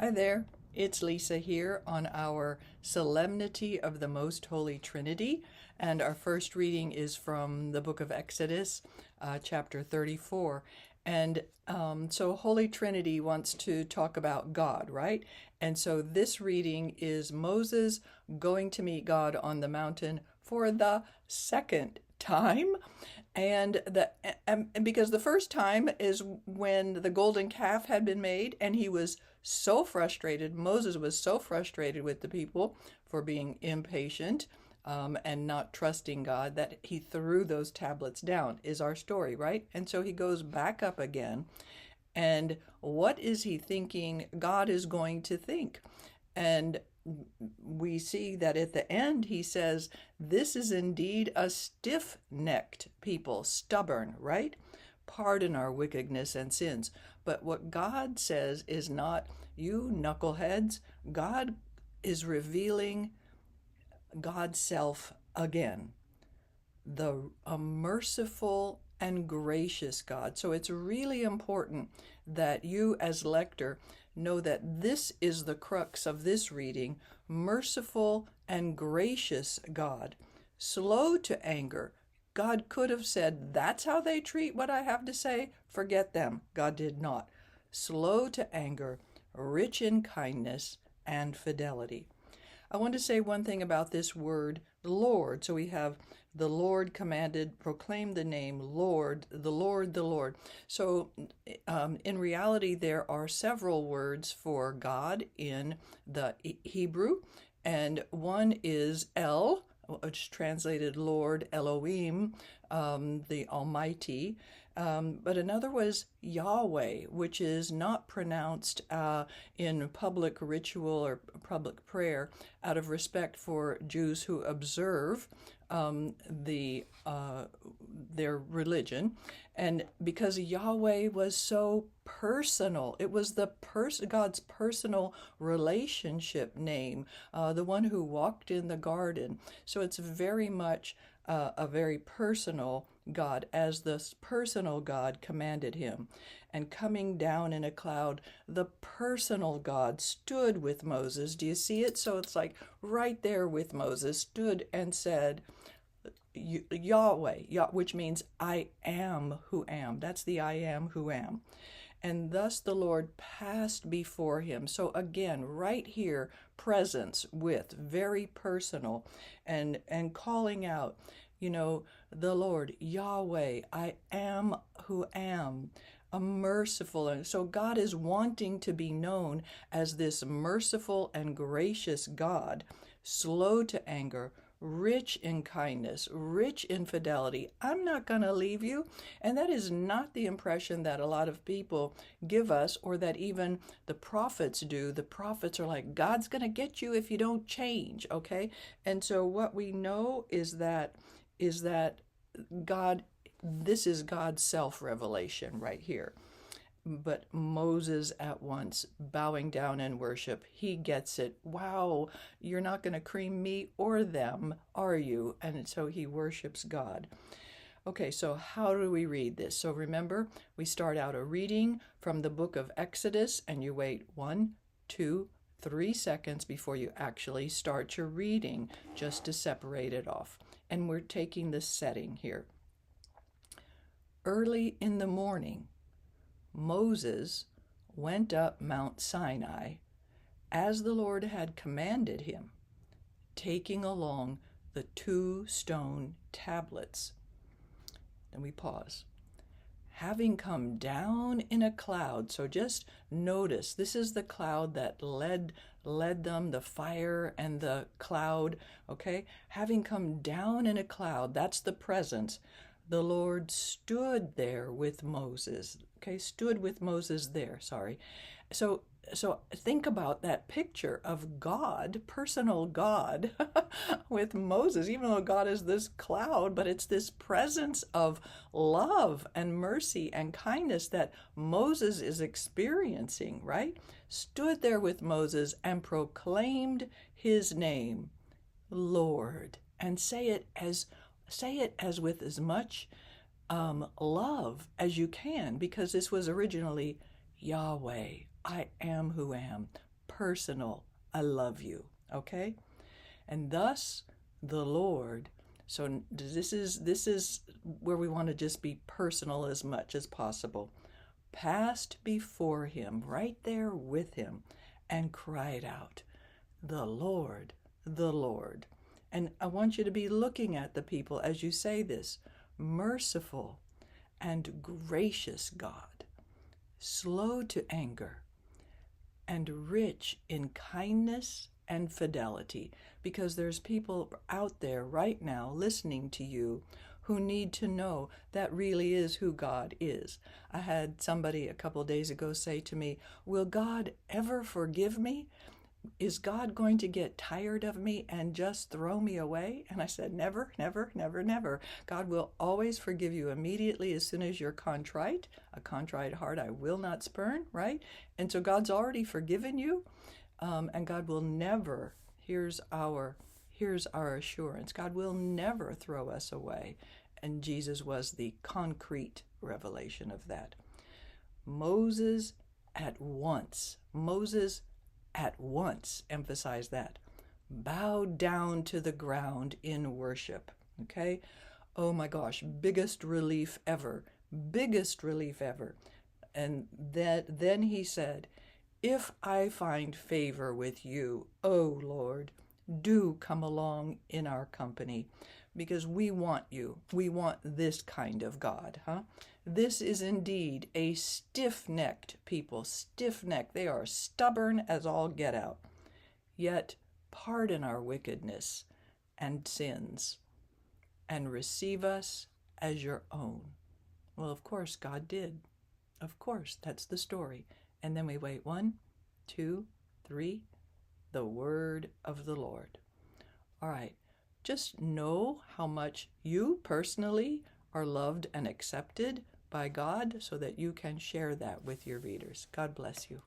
Hi there, it's Lisa here on our Solemnity of the Most Holy Trinity, and our first reading is from the book of Exodus, chapter 34. And so Holy Trinity wants to talk about God, right? And so this reading is Moses going to meet God on the mountain for the second time. And because the first time is when the golden calf had been made, and he was so frustrated. Moses was so frustrated with the people for being impatient and not trusting God that he threw those tablets down, is our story, right? And so he goes back up again. And what is he thinking God is going to think? And we see that at the end he says, "This is indeed a stiff-necked people," stubborn, right? "Pardon our wickedness and sins." But what God says is not, "You knuckleheads." God is revealing God's self again, a merciful and gracious God. So it's really important that you, as lector, know that this is the crux of this reading: merciful and gracious God, slow to anger. God could have said, "That's how they treat what I have to say. Forget them." God did not. Slow to anger, rich in kindness and fidelity. I want to say one thing about this word, Lord. So we have the Lord commanded, proclaim the name, Lord, the Lord, the Lord. So in reality, there are several words for God in the Hebrew, and one is El, which is translated Lord, Elohim, the Almighty. But another was Yahweh, which is not pronounced in public ritual or public prayer out of respect for Jews who observe their religion, and because Yahweh was so personal, it was God's personal relationship name, the one who walked in the garden. So it's very much a very personal God, as this personal God commanded him. And coming down in a cloud, the personal God stood with Moses. Do you see it? So it's like right there with Moses, stood and said, Yahweh, which means I am who am. That's the I am who am. And thus the Lord passed before him. So again, right here, presence with, very personal, and calling out, the Lord, Yahweh, I am who am, a merciful. And so God is wanting to be known as this merciful and gracious God, slow to anger, rich in kindness, rich in fidelity. I'm not going to leave you. And that is not the impression that a lot of people give us, or that even the prophets do. The prophets are like, God's going to get you if you don't change, okay? And so what we know is that God, this is God's self-revelation right here. But Moses at once, bowing down in worship, he gets it. Wow, you're not going to cream me or them, are you? And so he worships God. Okay, so how do we read this? So remember, we start out a reading from the book of Exodus, and you wait 1, 2, 3 seconds before you actually start your reading, just to separate it off. And we're taking the setting here. Early in the morning, Moses went up Mount Sinai as the Lord had commanded him, taking along the 2 stone tablets. Then we pause. Having come down in a cloud, so just notice, this is the cloud that led them, the fire and the cloud, okay? Having come down in a cloud, that's the presence. The Lord stood there with Moses, okay? Stood with Moses there, sorry. So think about that picture of God, personal God, with Moses, even though God is this cloud, but it's this presence of love and mercy and kindness that Moses is experiencing, right? Stood there with Moses and proclaimed his name, Lord, and say it as with as much love as you can, because this was originally Yahweh, I am who am, personal. I love you. Okay? And thus the Lord. So this is where we want to just be personal as much as possible. Passed before him, right there with him, and cried out, the Lord, the Lord. And I want you to be looking at the people as you say this. Merciful and gracious God, slow to anger, and rich in kindness and fidelity. Because there's people out there right now listening to you who need to know that really is who God is. I had somebody a couple days ago say to me, will God ever forgive me? Is God going to get tired of me and just throw me away? And I said, never, never, never, never. God will always forgive you immediately as soon as you're contrite. A contrite heart I will not spurn, right? And so God's already forgiven you, and God will never, here's our assurance, God will never throw us away. And Jesus was the concrete revelation of that. Moses at once, emphasize that, bowed down to the ground in worship. Okay? Oh my gosh, biggest relief ever. And then he said, if I find favor with you, O Lord, do come along in our company, because we want you. We want this kind of God, huh? This is indeed a stiff-necked people, stiff-necked. They are stubborn as all get out. Yet pardon our wickedness and sins and receive us as your own. Well, of course, God did. Of course, that's the story. And then we wait 1, 2, 3, the word of the Lord. All right, just know how much you personally are loved and accepted by God so that you can share that with your readers. God bless you.